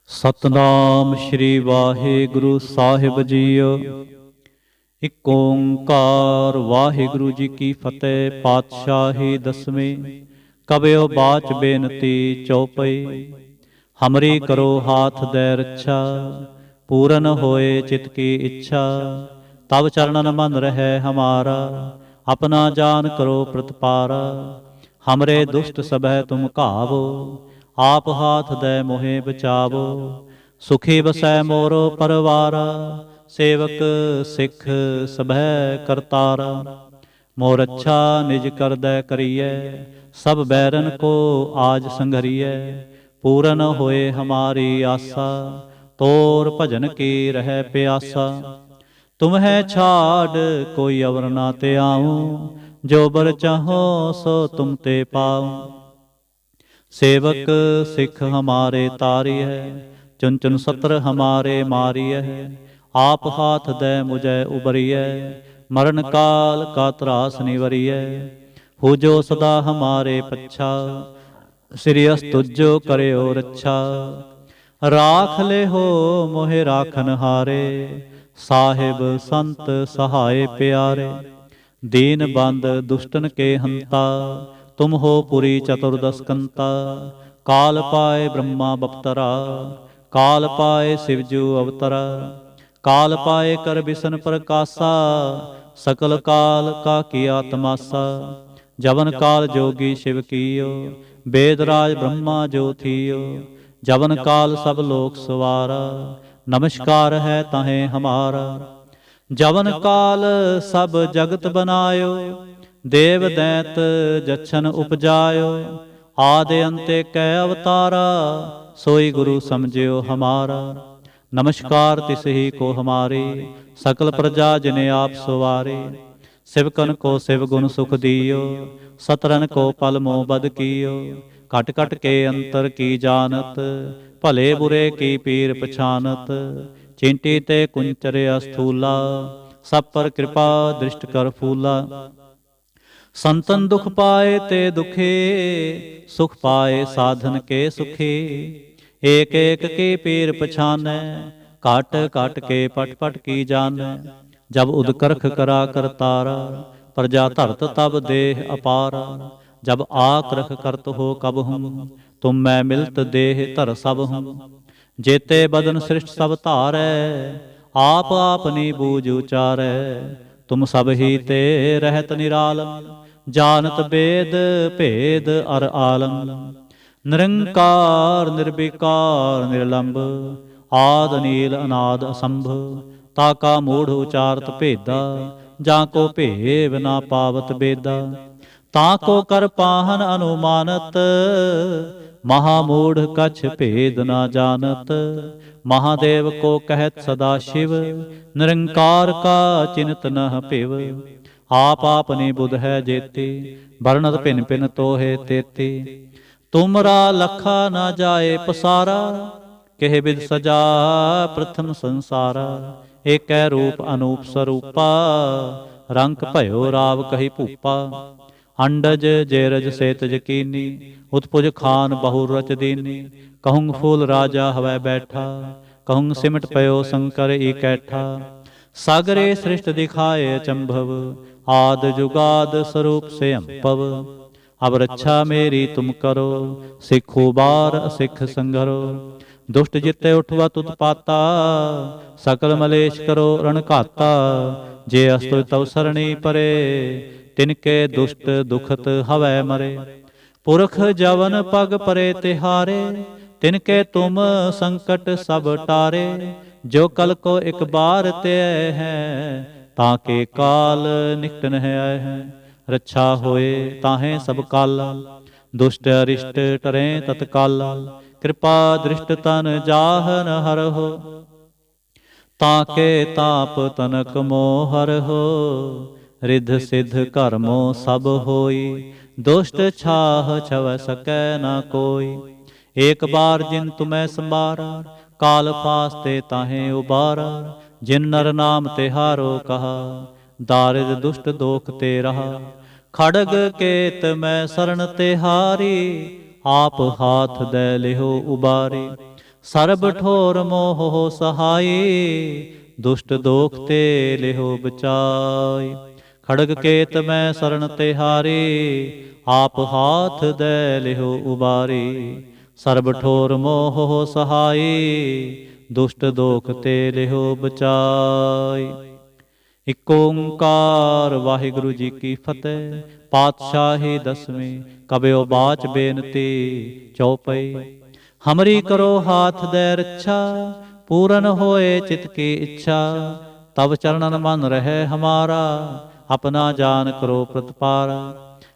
ਸਤਨਾਮ ਸ਼੍ਰੀ ਵਾਹਿਗੁਰੂ ਸਾਹਿਬ JIO. ਇਕ ਓੰਕਾਰ ਵਾਹਿਗੁਰੂ ਜੀ ਕੀ ਫਤਿਹ। ਪਾਤਸ਼ਾਹੀ ਦਸਵੀਂ। ਕਬਿਓ ਬਾਚ ਬੇਨਤੀ ਚਉਪਈ। ਹਮਰੀ ਕਰੋ ਹਾਥ ਦੈ ਰੱਛਾ, ਪੂਰਨ ਹੋਏ ਚਿਤ ਕੀ ਇੱਛਾ। ਤਬ ਚਰਨਨ ਮਨ ਰਹਿ ਹਮਾਰਾ, ਆਪਣਾ ਜਾਨ ਕਰੋ ਪ੍ਰਤਪਾਰਾ। ਹਮਰੇ ਦੁਸ਼ਟ ਸਭੈ ਤੁਮ ਘਾਵੋ, ਆਪ ਹਾਥ ਦੈ ਮੋਹਿ ਬਚਾਵੋ। ਸੁਖੀ ਬਸੈ ਮੋਰੋ ਪਰਵਾਰਾ, ਸੇਵਕ ਸਿੱਖ ਸਭੈ ਕਰਤਾਰਾ। ਮੋਰ ਅੱਛਾ ਨਿਜ ਕਰਦੈ ਕਰੀਐ, ਸਭ ਬੈਰਨ ਕੋ ਆਜ ਸੰਘਰੀਐ। ਪੂਰਨ ਹੋਏ ਹਮਾਰੀ ਆਸਾ, ਤੋਰ ਭਜਨ ਕੀ ਰਹਿ ਪਿਆਸਾ। ਤੁਮਹਿ ਛਾੜ ਕੋਈ ਅਵਰ ਨਾ ਤੇ ਆਊਂ, ਜੋ ਬਰ ਚਾਹੋ ਸੋ ਤੁਮ ਤੇ ਪਾਊਂ। सेवक सिख हमारे तारी है, चुन चुन सत्र हमारे मारी है। आप हाथ दे मुझे उबरिय, मरण काल का त्रास निवरिय। हो जो सदा हमारे पच्छा, श्री अस्तुजो करयो रच्छा। राख ले हो मोहे राखन हारे, साहिब संत सहाय प्यारे। दीन बंद दुष्टन के हंता, तुम हो पुरी चतुर्दश कंता। काल पाए ब्रह्मा बपतरा, काल पाए शिवजू अवतरा। काल पाए कर बिसन प्रकाशा, सकल काल का किया तमाशा। जवन काल जोगी शिव कियो, वेदराज ब्रह्मा जो थियो। जवन काल सब लोक सवारा, नमस्कार है ताहे हमारा। जवन काल सब जगत बनायो, देव दैत जछन उपजायो। आदि अंते कै अवतारा, सोई गुरु समझियो हमारा। नमस्कार तिस ही को हमारे, सकल प्रजा जिने आप सवारे। सिवकन को शिव गुण सुख दियो, सतरन को पल मोह बद कियो। कट कट के अंतर की जानत, भले बुरे की पीर पछानत। चिंटी ते कुंचर अस्थूला, सब पर कृपा दृष्ट कर फूला। संतन दुख पाए ते दुखे, सुख पाए साधन के सुखे। एक एक की पीर पछानै, काट काट के पट पट की जानै। जब उदकरख करा करतारा, प्रजा धरत तब देह अपारा। जब आक्रख करत हो कब हूँ, तुम मैं मिलत देह धर सब हूँ। जेते बदन सृष्ट सब धारै, आप आपनी बूझ उचारै। तुम सब ही ते रहत निरालम, जानत वेद भेद अर आलम। निरंकार निर्विकार निर्लंब, आद नील अनाद असंभ। ताका मूढ़ उचारत भेदा, जाको भेव ना पावत बेदा। ताको कर पाहन अनुमानत, महामूढ़ कछ भेद ना जानत। महादेव को कहत सदा शिव, निरंकार का चिन्त नह पिव। आप आपनी बुध है जेती, वर्णत भिन भिन तोहे तेती। तुमरा लखा ना जाए पसारा, केह विध सजा प्रथम संसारा। एक रूप अनूप स्वरूपा, रंक भयो राव कही भूपा। अंडज जेरज सेत यकीनी, उत्पुज खान बहु रच दीनी। कहूँ फूल राजा हवै बैठा, कहूँ सिमट पयो शंकर इकैठा। सागरे सृष्ट दिखाए चंभव, आद जुगाद स्वरूप से अंपव। अब रक्षा मेरी तुम करो, सिखो बार असिख संघरो। दुष्ट जिते उठवा उत्पाता, सकल मलेश करो रणघाता। जे अस्तु तव सरणी परे, तिनके दुष्ट दुखत हवै मरे। पुरख जवन पग परे तिहारे, तिनके तुम संकट सब टारे। जो कल को एक बार ते है, ताके काल निकट नह आए हैं। रक्षा होए ताहें सब काला, दुष्ट अरिष्ट टरें तत्काला। कृपा दृष्ट तन जाहन हर हो, ताके ताप तनक मोहर हो। रिध सिद्ध कर्मो सब होई, दुष्ट छाह छव सकै न कोई। एक बार जिन तुम्हें संबारा, काल फास्ते ताहें उबारा। जिन नर नाम तिहारो कहा, दारिद दुष्ट दोख ते रहा। खड़ग केत मैं शरण तिहारी, आप हाथ दे लिहो उबारी। ਸਰਬ ਠੋਰ ਮੋਹ ਸਹਾਈ, ਦੁਸ਼ਟ ਦੋਖ ਤੇ ਲਿਹੋ ਬਚਾਈ। ਖੜਗ ਕੇਤ ਮੈਂ ਸਰਣ ਤਿਹਾਰੀ, ਆਪ ਹਾਥ ਦੈ ਲਿਹੋ ਉਬਾਰੀ। ਸਰਬ ਠੋਰ ਮੋਹ ਸਹਾਈ, ਦੁਸ਼ਟ ਦੋਖ ਤੇ ਲਿਹੋ ਬਚਾਈ। ਇਕ ਓੰਕਾਰ ਵਾਹਿਗੁਰੂ ਜੀ ਕੀ ਫਤਿਹ। ਪਾਤਸ਼ਾਹੀ ਦਸਵੀਂ ਕਬਿਓ ਬਾਚ ਬੇਨਤੀ ਚੌਪਈ। ਹਮਰੀ ਕਰੋ ਹਾਥ ਦੈ ਰੱਛਾ, ਪੂਰਨ ਹੋਏ ਚਿਤ ਕੀ ਇੱਛਾ। ਤਬ ਚਰਨਨ ਮਨ ਰਹਿ ਹਮਾਰਾ, ਆਪਣਾ ਜਾਨ ਕਰੋ ਪ੍ਰਤਪਾਰਾ।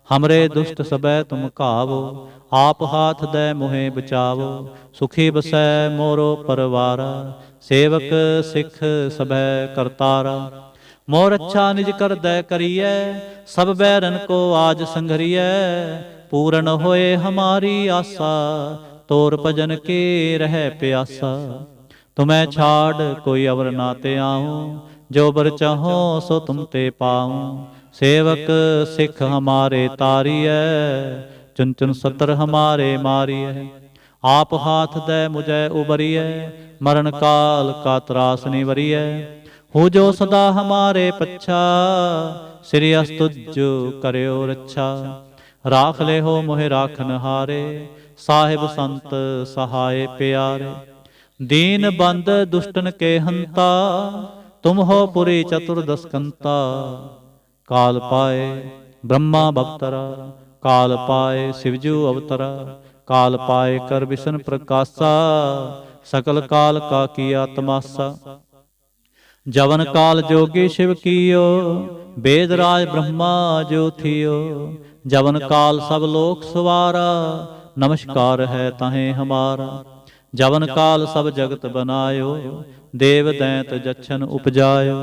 ਹਮਰੇ ਦੁਸ਼ਟ ਸਬੈ ਤੁਮ ਘਾਵੋ, ਆਪ ਹਾਥ ਦੈ ਮੋਹਿ ਬਚਾਵੋ। ਸੁਖੀ ਬਸੈ ਮੋਰੋ ਪਰਵਾਰਾ, ਸੇਵਕ ਸਿੱਖ ਸਭੈ ਕਰਤਾਰਾ। ਮੋਰ ਅੱਛਾ ਨਿਜ ਕਰਦੈ ਕਰੀਐ, ਸਭ ਬੈਰਨ ਕੋ ਆਜ ਸੰਘਰੀਐ। ਪੂਰਨ ਹੋਏ ਹਮਾਰੀ ਆਸਾ, ਤੋਰ ਭਜਨ ਕੀ ਰਹਿ ਪਿਆਸਾ। ਤੁਮੈ ਛਾੜ ਕੋਈ ਅਵਰ ਨਾ ਤੇ ਆਊ, ਜੋ ਬਰ ਚਾਹੋ ਸੋ ਤੁਮ ਤੇ ਪਾਊ। ਸੇਵਕ ਸਿੱਖ ਹਮਾਰੇ ਤਾਰੀਐ, ਚੁਨ ਚੁਨ ਸਤਰ ਹਮਾਰੇ ਮਾਰੀਐ। ਆਪ ਹਾਥ ਦੈ ਮੁਝੈ ਉਬਰੀਐ, ਮਰਨ ਕਾਲ ਕਾ ਤਰਾਸ ਨਿਵਰੀਐ। ਹੋ ਜੋ ਸਦਾ ਹਮਾਰੇ ਪੱਛਾ, ਸ੍ਰੀ ਅਸਤੁਜ ਕਰਿਓ ਰੱਛਾ। ਰਾਖ ਲਿਹੋ ਮੋਹਿ ਰਾਖਨ ਹਾਰੇ, ਸਾਹਿਬ ਸੰਤ ਸਹਾਏ ਪਿਆਰੇ। ਦੀਨ ਬੰਦ ਦੁਸ਼ਟਨ ਕੇ ਹੰਤਾ, ਤੁਮ ਹੋ ਪੁਰੀ ਚਤੁਰਦਸ ਕੰਤਾ। ਕਾਲ ਪਾਏ ਬ੍ਰਹਮਾ ਬਖਤਰਾ, ਕਾਲ ਪਾਏ ਸਿਵਜੂ ਅਵਤਰਾ। ਕਾਲ ਪਾਏ ਕਰ ਵਿਸ਼ਨ ਪ੍ਰਕਾਸ਼ਾ, ਸਕਲ ਕਾਲ ਕਾ ਕੀਆ ਤਮਾਸਾ। ਜਵਨ ਕਾਲ ਜੋਗੀ शिव कीयो, वेद राज ब्रह्मा जो थियो। जवन काल सब लोक सवारा, नमस्कार है तहें हमारा। जवन काल सब जगत बनायो, देव दैंत जच्छन उपजायो।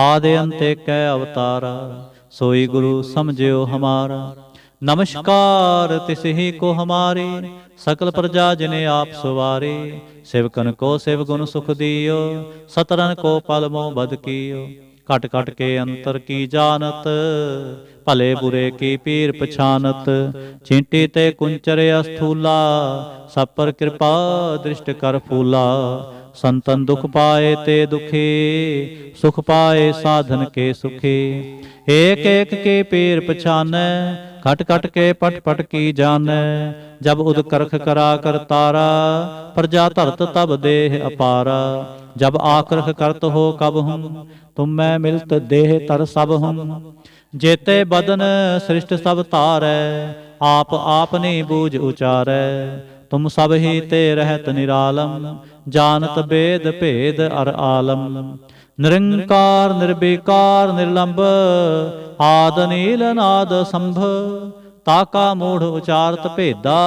आदि अंत कै अवतारा, सोई गुरु समझियो हमारा। नमस्कार तिस ही को हमारे, सकल प्रजा जिने आप सवारे। सेवकन को सेव गुण सुख दियो, सतरन को पल मोह बद कियो। घट घट के अंतर की जानत, भले बुरे की पीर पछानत। चींटी ते कुंचर अस्थूला, सब पर कृपा दृष्ट कर फूला। संतन दुख पाए ते दुखी, सुख पाए साधन के सुखी। एक एक के पीर पछानै, खट खट के पट पट की जानै। जब उद करख करा कर तारा, प्रजा धरत तब देह अपारा। जब आक्रख करत हो कब हम, तुम मैं मिलत देह तर सब हम। जेते बदन सृष्ट सब तारै, आप आपनी बूझ उचारै। तुम सब ही ते रहत निरालम, जानत बेद भेद अर आलम। निरंकार निर्विकार निर्लंब, आद नील नाद संभ। ताका मूढ़ उचारत भेदा,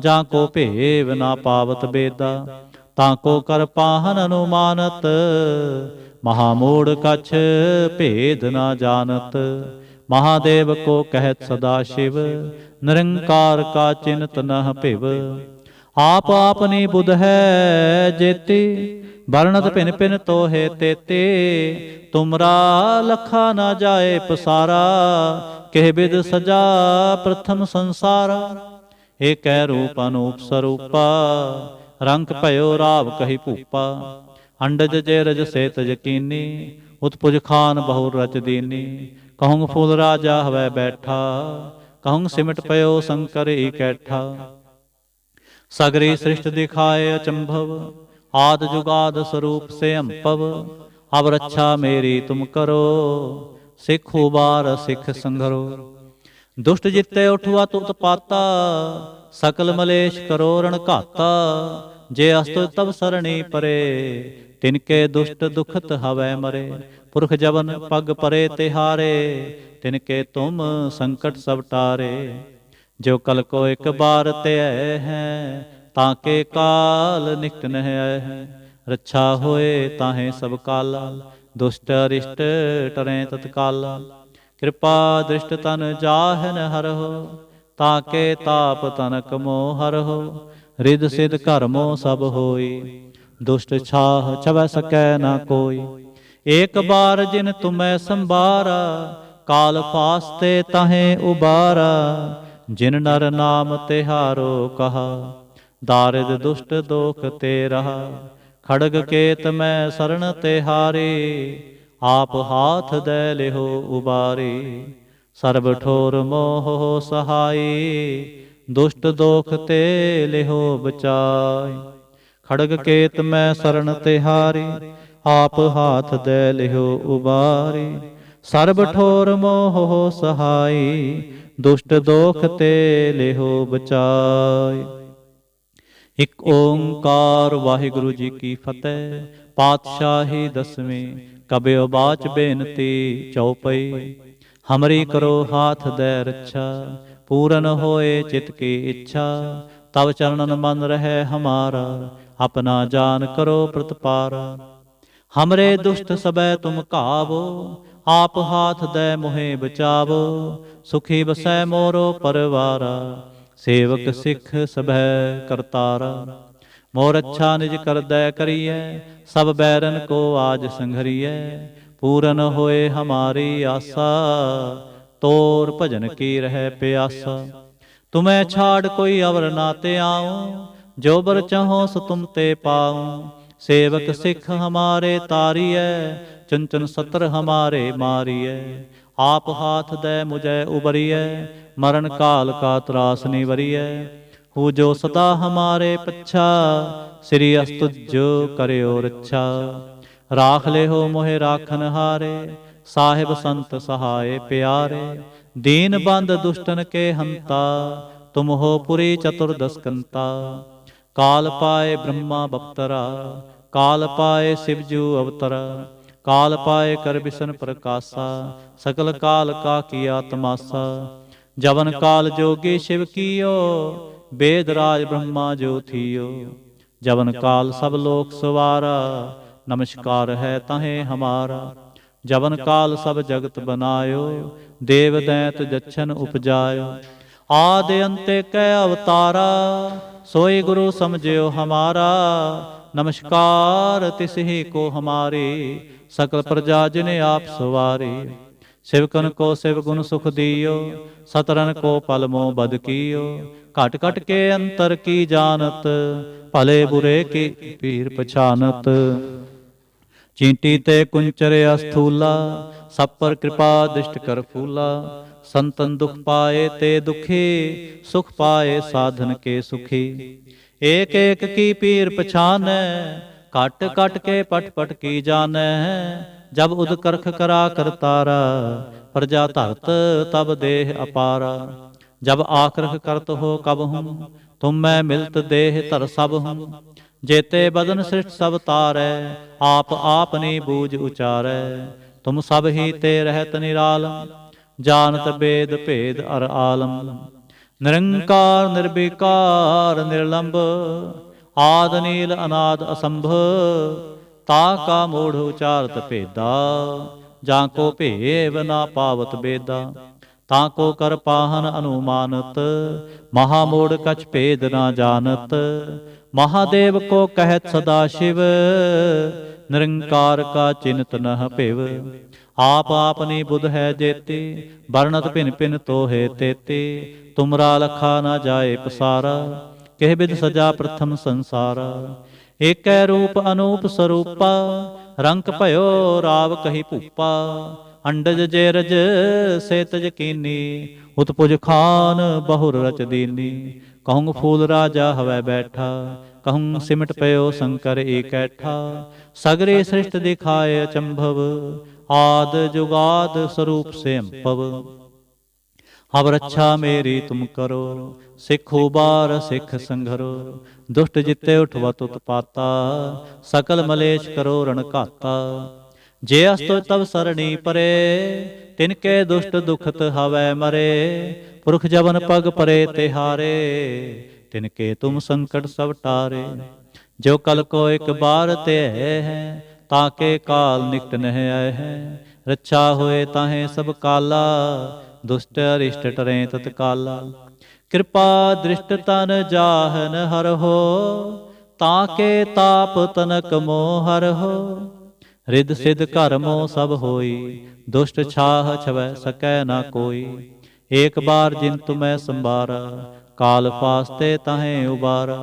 जाको भेव ना पावत बेदा। ताको कर पाहन अनुमानत, महामूढ़ कछ भेद ना जानत। महादेव को कहत सदा शिव, निरंकार का चिन्त नह पिव। आप आपनी बुध है जेती, वर्णत भिन भिन तो है तेते। तुमरा लखा न जाए पसारा, केह बिद सजा प्रथम संसारा। एक रूप अनूप स्वरूपा, रंग भयो राव कही भूपा। अंडज जेरज सेत यकीनी, उत्पुज खान बहु रच दीनी। कहूँ फूल राजा हवै बैठा, कहूँ सिमट पयो शंकर इकैठा। सगरी सृष्टि दिखाए अचंभव, आद जुगाद स्वरूप से अंपव। अब रक्षा मेरी तुम करो, सिख उबार सिख संघरो। दुष्ट जिते उठवा तुत पाता, सकल मलेश करो रण घाता। जे अस्तु तब सरणी परे, तिनके दुष्ट दुखत हवै मरे। पुरख जवन पग परे तिहारे, तिनके तुम संकट सब टारे। जो कल को एक बार ते हैं, ताके काल निकट न है। रक्षा होए ताहे सब काला, दुष्ट अरिष्ट टरें तत्काला। कृपा दृष्ट तन जाहन हरहो, ताके ताप तनक मोह हरहो। रिद सिद कर्मो सब होई, दुष्ट छाह छवै सकै ना कोई। एक बार जिन तुम्हें संभारा, काल फास्ते ताहे उबारा। जिन नर नाम तिहारो कहा, दारिद दुष्ट दोख ते रहा। खड़ग केत मैं शरण ते हारे, आप हाथ दे लिहो उबारे। सर्ब ठोर मोह सहाय, दुष्ट दोख ते लिहो बचाय। खड़ग केत मैं शरण ते हारे, आप हाथ दे लिहो उबारे। सर्ब ठोर मोह सहाय, दुष्ट दोख ते लिहो बचाय। इक ओंकार वाहिगुरु जी की फतेह। पातशाही दसवीं कबयो बाच बेनती चौपई। हमरी करो हाथ दे रक्षा, पूरन होए चित की इच्छा। तब चरणन मन रहे हमारा, अपना जान करो प्रतपारा। हमरे दुष्ट सबै तुम कावो, आप हाथ दे मोहे बचावो। सुखी बसै मोरो परवारा, सेवक सिख सभै करतारा। मोर अच्छा निज कर दै करिए, सब बैरन को आज संघरिए। पूरन होए हमारी आशा, तोर भजन की रह प्यासा। तुम्हें छाड़ कोई अवर नाते आऊं, जो बर चाहो सो तुम ते पाऊं। सेवक सिख हमारे तारिय, चुन चुन सत्र हमारे मारिय। आप हाथ दे मुझे उबरिय, मरण काल का त्रास निवरिय। हु जो सदा हमारे पच्छा, श्री अस्तुजो करियो रक्षा। राख ले हो मोहे राखन हारे, साहिब संत सहाय प्यारे। दीन बंद दुष्टन के हंता, तुम हो पुरी चतुर्दश कंता। काल पाए ब्रह्मा बप्तरा, काल पाए शिवजू अवतरा। काल पाए कर बिसन प्रकाशा, सकल काल का किया तमाशा। जवन काल जोगी शिव कियो, वेद राज ब्रह्मा जो थियो। जवन काल सब लोक सवारा, नमस्कार है तहें हमारा। जवन काल सब जगत बनायो, देव दैत जच्छन उपजायो। आदि अंते कै अवतारा, सोई गुरु समझियो हमारा। नमस्कार तिसहि को हमारे, सकल प्रजा जिने आप सवारे। शिवकन को शिव गुण सुख दियो, सतरन को पल मोह बद कियो। घट घट के अंतर की जानत, भले बुरे की पीर पछानत। चींटी ते कुंचर अस्थूला, सब पर कृपा दृष्ट कर फूला। संतन दुख पाए ते दुखी, सुख पाए साधन के सुखी। एक एक की पीर पछानै, कट कट के पट पट की जानै। जब उद करख करा करतारा, प्रजा धरत तब देह अपारा। जब आखरख करत हो कब हूँ, तुम मैं मिलत देह धर सब हूँ। जेते बदन सृष्ट सब तारै, आप आपनी बूझ उचारै। तुम सब ही ते रहत निरालम, जानत वेद भेद अर आलम। निरंकार निर्विकार निर्लंब, आद नील अनाद असंभ। ताका मूढ़ उचारत भेदा, जाको भेव ना पावत बेदा। ताको कर पाहन अनुमानत, महामूढ़ कछ भेद ना जानत। महादेव को कहत सदा शिव, निरंकार का चिन्त नह पिव। आप आपनी बुध है जेते, वर्णत भिन भिन तो है तेते। तुमरा लखा न जाए पसारा, कह बिद सजा प्रथम संसारा। एक रूप अनूप स्वरूपा, रंक भयो राव कही भूपा। अंडज जेरज से तज कीनी, उत्पुज खान बहुर रच दीनी। कहूँ फूल राजा हवै बैठा, कहूँ सिमट पयो शंकर एकैठा। सगरे सृष्ट दिखाए अचंभव, आद जुगाद स्वरूप से अंपव। अब रक्षा मेरी तुम करो, सिख उबार सिख संघरो। दुष्ट जिते उठवत उत्पाता, सकल मलेश करो रण घाता। जे अस्तो तब सरणी परे, तिनके दुष्ट दुखत हवै मरे। पुरख जवन पग परे तिहारे, तिनके तुम संकट सब टारे। जो कल को एक बार ते है, ताके काल निकट नह आए हैं। रक्षा होए ताहे सब काला, दुष्ट अरिष्ट टरें तत्काला। कृपा दृष्ट तन जाहन हर हो, ताके ताप तनक मोह हर हो। रिद सिद्ध घर मोह सब होई, दुष्ट छाह छवै सकै ना कोई। एक बार जिन तुम्हें संबारा, काल फास्ते ताहें उबारा।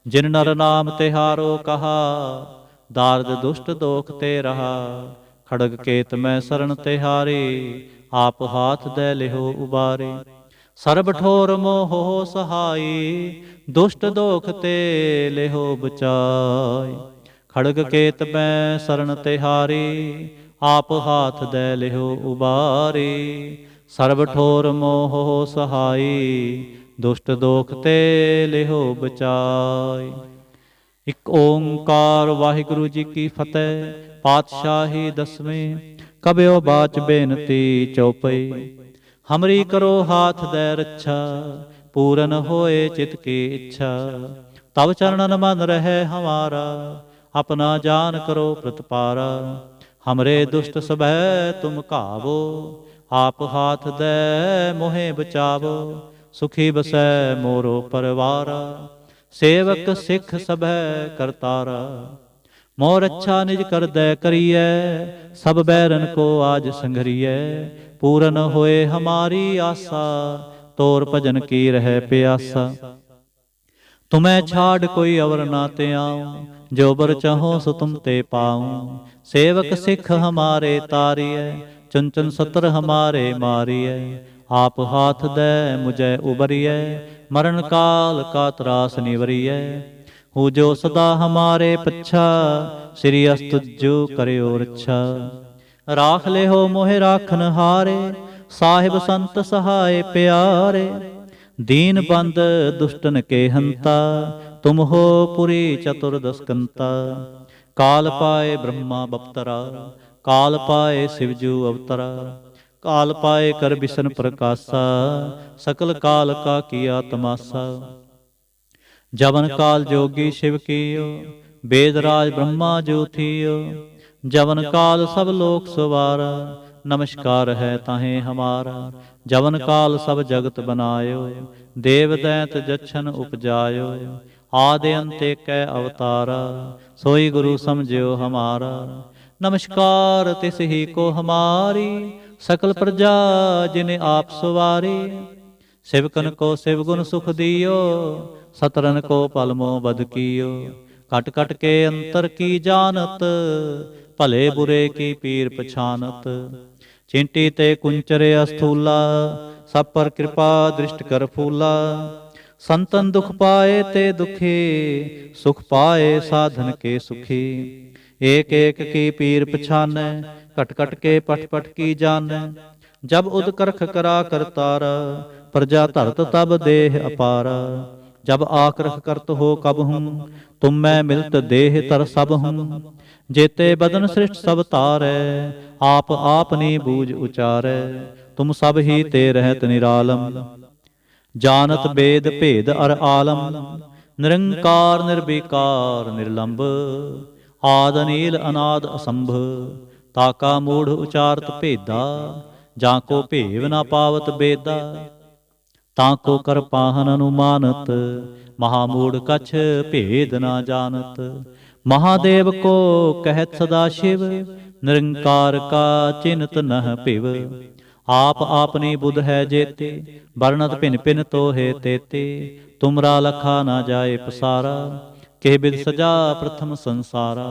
जिन नर नाम तिहारो कहा, दार्द दुष्ट दोख ते रहा। खड़ग केत मैं शरण तिहारी, आप हाथ दे लिहो उबारे। सर्ब ठोर मोह हो सहाई, दुष्ट दोख ते लिहो बचाई। खड़ग केत मैं शरण तिहारी, आप हाथ दे लिहो उबारी। सर्ब ठोर मोह हो सहाई, दुष्ट दोख ते लिहो बचाई। इक ओंकार वाहिगुरु जी की फतेह। पातशाही दसवें। कबियो बाच बेनती चौपई। हमरी करो हाथ दे रक्षा, पूरन होए चित की इच्छा। तब चरणन मन रहे हमारा, अपना जान करो प्रतिपारा। हमरे दुष्ट सभय तुम कावो, आप हाथ दे मोहे बचावो। सुखी बसै मोरो परवारा, सेवक सिख सभै करतारा। मोर अच्छा निज कर दे करिए, सब बैरन को आज संघरिए। पूरन होए हमारी आशा, तोर भजन की रह प्यासा। तुम्हें छाड़ कोई अवर ना ते आऊं, जो बर चाहो सो तुम ते पाऊं। सेवक सिख हमारे तारिय, चुन चुन सत्र हमारे मारिय। आप हाथ दे मुझे उबरिय, मरण काल का त्रास निवरिय। हूँ जो सदा हमारे पच्छा, श्री अस्तुजो करियो रक्षा। राख ले हो मोहे राखन हारे, साहिब संत सहाय प्यारे। दीन बंद दुष्टन के हंता, तुम हो पुरी चतुर्दश कंता। काल पाए ब्रह्मा बप्तरा, काल पाए शिवजू अवतरा। काल पाए कर बिसन प्रकाशा, सकल काल का किया तमाशा। जवन काल जोगी शिव कियो, वेदराज ब्रह्मा जो थियो। जवन काल सब लोक सवारा, नमस्कार है ताहे हमारा। जवन काल सब जगत बनायो, देव दैत जच्छन उपजायो। आदि अंत कै अवतारा, सोई गुरु समझियो हमारा। नमस्कार तिस ही को हमारी, सकल प्रजा जिने आप सवारी। शिवकन को शिव गुण सुख दियो, सतरन को पलमो बद कियो। कट कट के अंतर की जानत, भले बुरे की पीर पछानत। चिंटी ते कुंचरे अस्थूला, सब पर कृपा दृष्ट कर फूला। संतन दुख पाए ते दुखी, सुख पाए साधन के सुखी। एक एक की पीर पछानै, कट कट के पट पट की जानै। जब उद करख करा करतारा, प्रजा धरत तब देह अपारा। जब आक्रख करत हो कब हूँ, तुम मैं मिलत देह तर सब हूँ। जेते बदन सृष्ट सब तारै, आप आपनी बूझ उचारै। तुम सब ही ते रहत निरालम, जानत बेद भेद अर आलम। निरंकार निर्विकार निर्लंब, आद अनील अनाद असंभ। ताका मूढ़ उचारत भेदा, जाको भेव ना पावत बेदा। ताको कर पाहन अनुमानत, महामूढ़ कछ भेद ना जानत। महादेव को कहत सदा शिव, निरंकार का चिन्हत नह पिव। आप आपनी बुध है जेते, वर्णत भिन भिन तो है तेते। तुमरा लखा ना जाए पसारा, के बिद सजा प्रथम संसारा।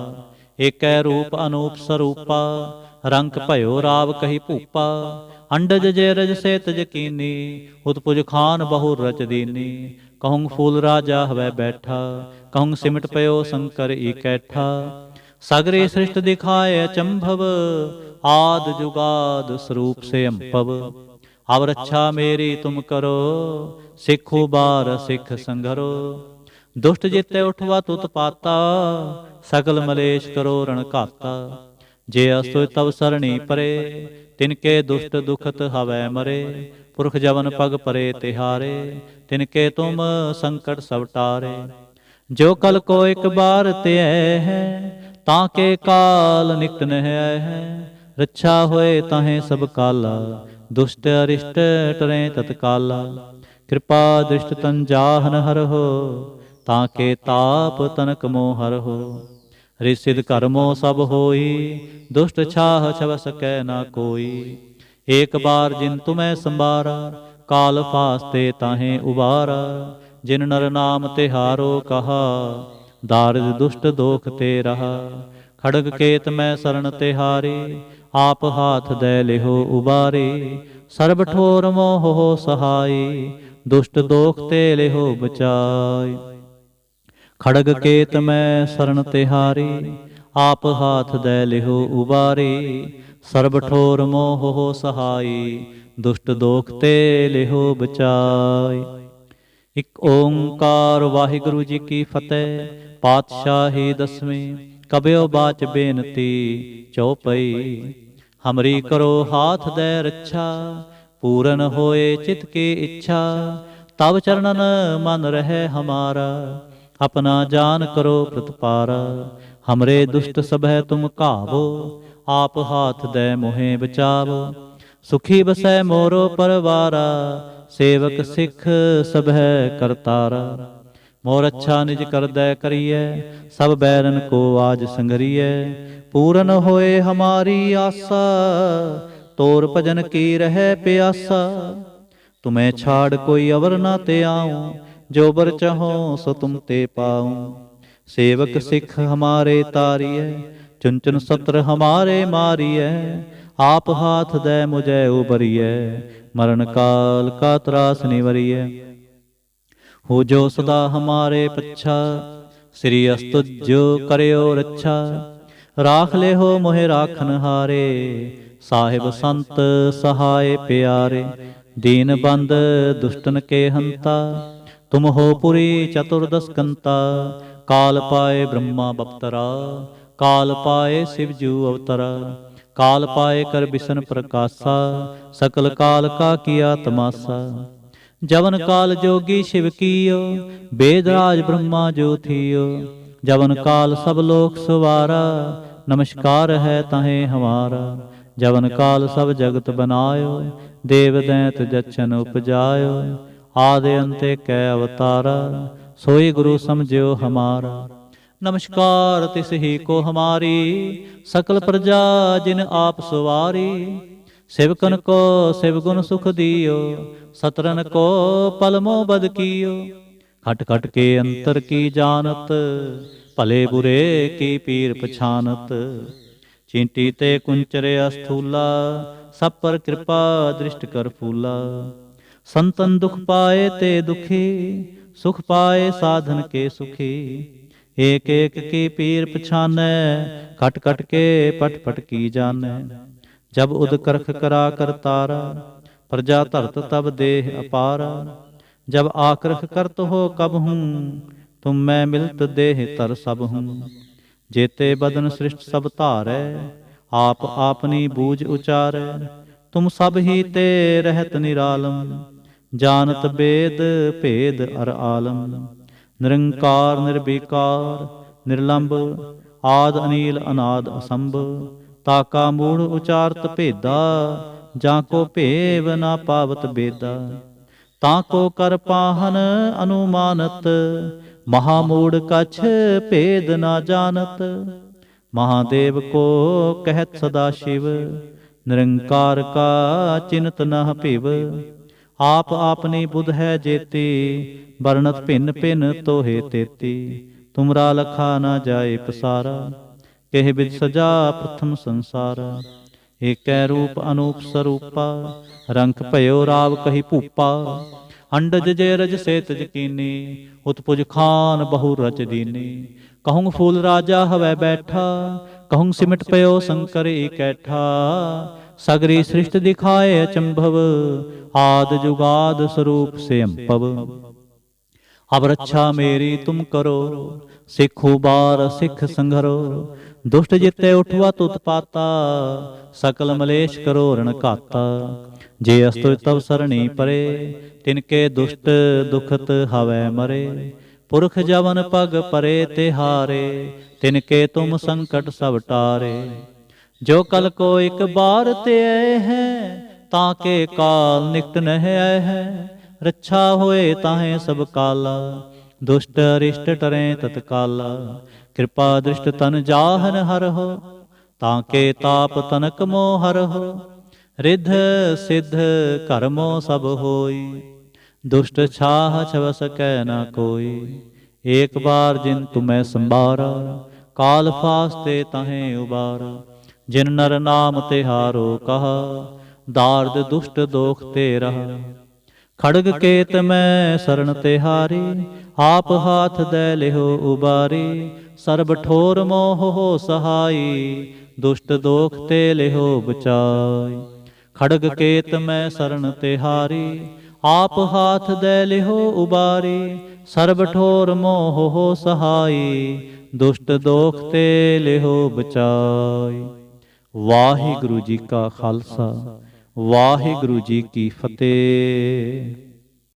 एकै रूप अनूप स्वरूपा, रंक भयो राव कही भूपा। अंडज जैरज से तज कीनी, उत्पुज खान बहु रच दीनी। कहूँ फूल राजा हवै बैठा, कहूँ सिमट पयो शंकर इकैठा। सगरे सृष्ट दिखाए अचंभव, आद जुगाद स्वरूप से अंपव। अब रक्षा मेरी तुम करो, सिखो बार सिख संघरो। दुष्ट जिते उठवा तुत पाता, सकल मलेश करो रण घाता। जे अस्तु तब सरणी परे, तिनके दुष्ट दुखत हवै मरे। पुरख जवन पग परे तिहारे, तिनके तुम संकट सब टारे। जो कल को एक बार ते है, ताके काल निकट न है। रक्षा होए ताहे सब काला, दुष्ट अरिष्ट टरे तत्काला। कृपा दृष्ट तन जाहन हर हो, ताके ताप तनक मोह हर हो। ऋषिद कर्मो सब होई, दुष्ट छाह छव सकै ना कोई। एक बार जिन तुम्हें संबारा, काल फास्ते ताहे उबारा। जिन नर नाम तिहारो कहा, दारिद दुष्ट दोख ते रहा। खड़ग केत मैं शरण तिहारे, आप हाथ दे लिहो उबारे। सर्ब ठोर मोह हो सहाय, दुष्ट दोख ते लिहो बचाय। खड़ग केत मैं शरण तिहारे, आप हाथ दे लिहो उबारे। सर्ब ठोर मोह हो सहाय, दुष्ट दोख ते लिहो बचाय। ਇੱਕ ਓੰਕਾਰ ਵਾਹਿਗੁਰੂ ਜੀ ਕੀ ਫਤਿਹ। ਪਾਤਸ਼ਾਹੀ ਦਸਵੀਂ। ਕਬਿਓ ਬਾਚ ਬੇਨਤੀ ਚਉਪਈ। ਹਮਰੀ ਕਰੋ ਹਾਥ ਦੈ ਰੱਛਾ, ਪੂਰਨ ਹੋਏ ਚਿਤ ਕੀ ਇੱਛਾ। ਤਬ ਚਰਨਨ ਮਨ ਰਹਿ ਹਮਾਰਾ, ਆਪਣਾ ਜਾਨ ਕਰੋ ਪ੍ਰਤਪਾਰਾ। ਹਮਰੇ ਦੁਸ਼ਟ ਸਭੈ ਤੁਮ ਘਾਵੋ, ਆਪ ਹਾਥ ਦੈ ਮੋਹਿ ਬਚਾਵੋ। ਸੁਖੀ ਬਸੈ ਮੋਰੋ ਪਰਵਾਰਾ, ਸੇਵਕ ਸਿੱਖ ਸਭੈ ਕਰਤਾਰਾ। ਮੋਰ ਅੱਛਾ ਨਿਜ ਕਰਦੈ ਕਰੀਐ, ਸਭ ਬੈਰਨ ਕੋ ਆਜ ਸੰਗਰੀਐ। ਪੂਰਨ ਹੋਏ ਹਮਾਰੀ ਆਸਾ, ਤੋਰ ਭਜਨ ਕੀ ਰਹਿ ਪਿਆਸਾ। ਤੁਮੈ ਛਾੜ ਕੋਈ ਅਵਰ ਨਾ ਤੇ ਆऊं, ਜੋ ਬਰ ਚਾਹੋ ਸੋ ਤੁਮ ਤੇ ਪਾऊं। ਸੇਵਕ ਸਿੱਖ ਹਮਾਰੇ ਤਾਰੀਐ, ਚੁਨ ਚੁਨ ਸਤਰ ਹਮਾਰੇ ਮਾਰੀਐ। आप हाथ दे मुझे उबरिए, मरण काल का त्रास निवरिए। हो जो सदा हमारे पच्छा, श्री अस्तुज्यो करयो रच्छा। राख ले हो मोहे राखन हारे, साहिब संत सहाय प्यारे। दीन बंद दुष्टन के हंता, तुम हो पुरी चतुर्दश कंता। काल पाए ब्रह्मा बप्तरा, काल पाए शिवजू अवतरा। काल पाए कर बिसन प्रकाशा, सकल काल का किया तमाशा। जवन काल जोगी शिव कीयो, वेदराज ब्रह्मा जो थियो। जवन काल सब लोक सवारा, नमस्कार है तहें हमारा। जवन काल सब जगत बनायो, देव दैत जच्छन उपजायो। आदि अंते कै अवतारा, सोई गुरु समझियो हमारा। नमस्कार तिस ही को हमारी, सकल प्रजा जिन आप सवारी। सेवकन को शिव गुण सुख दियो, सतरन को पलमो बद कियो। खट खट के अंतर की जानत, भले बुरे की पीर पछानत। चींटी ते कुंचरे अस्थूला, सब पर कृपा दृष्ट कर फूला। संतन दुख पाए ते दुखी, सुख पाए साधन के सुखी। एक एक की पीर पछानै, खट खट के पट पट की जानै। जब उद करख करा कर तारा, प्रजा धरत तब देह अपारा। जब आक्रख करत हो कब हूँ, तुम मैं मिलत देह तर सब हूँ। जेते बदन सृष्ट सब धारै, आप आपनी बूझ उचारै। तुम सब ही ते रहत निरालम, जानत बेद भेद अर आलम। निरंकार निर्विकार निर्लंब, आद अनील अनाद असंभ। ताका मूढ़ उचारत भेदा, जाको भेव ना पावत बेदा। ताको कर पाहन अनुमानत, महामूढ़ कछ भेद ना जानत। महादेव को कहत सदा शिव, निरंकार का चिन्त न पिव। आप आपनी बुध है जेती, वर्णत भिन्न भिन्न तोहे तेती। तुमरा लखा न जाए पसारा, कह विद सजा प्रथम संसारा। एक रूप अनूप स्वरूपा, रंक भयो राव कही भूपा। अंडज जे रज से तज कीनी, उत्पुज खान बहु रच दीनी। कहूँ फूल राजा हवै बैठा, कहूँ सिमट पयो शंकर इकैठा। सगरी सृष्टि दिखाए अचंभव, आद जुगाद स्वरूप से अंपव। अब रक्षा मेरी तुम करो, सिख उबार सिख संघरो। दुष्ट जिते उठवा तुत पाता, सकल मलेश करो रण घाता। जे अस्तुर तव सरणी परे, तिनके दुष्ट दुखत हवै मरे। पुरख जवन पग परे तिहारे, तिनके तुम संकट सब टारे। जो कल को एक बार ते आए हैं, ताके काल निकट नह आए हैं। रक्षा होए ताहें सब काला, दुष्ट अरिष्ट टरें तत्काला। कृपा दृष्ट तन जाहन हर हो, ताके ताप तनक मोह हर हो। रिद्ध सिद्ध कर्मो सब होई, दुष्ट छाह छव सकै न कोई। एक बार जिन तुम्हें संभारा, काल फास्ते तहें उबारा। जिन नर नाम तिहारो कहा, दार्द दुष्ट दोख ते रहा। खड़ग केत मैं शरण तिहारी, आप हाथ दे लिहो उबारी। सर्ब ठोर मोह हो सहाई, दुष्ट दोख ते लिहो बचाई। खड़ग केत मैं शरण तिहारी, आप हाथ दे लिहो उबारी। सर्ब ठोर मोह हो सहाई, दुष्ट दोख ते लिहो बचाई। वाहिगुरु जी का खालसा, वाहिगुरु जी की फतेह।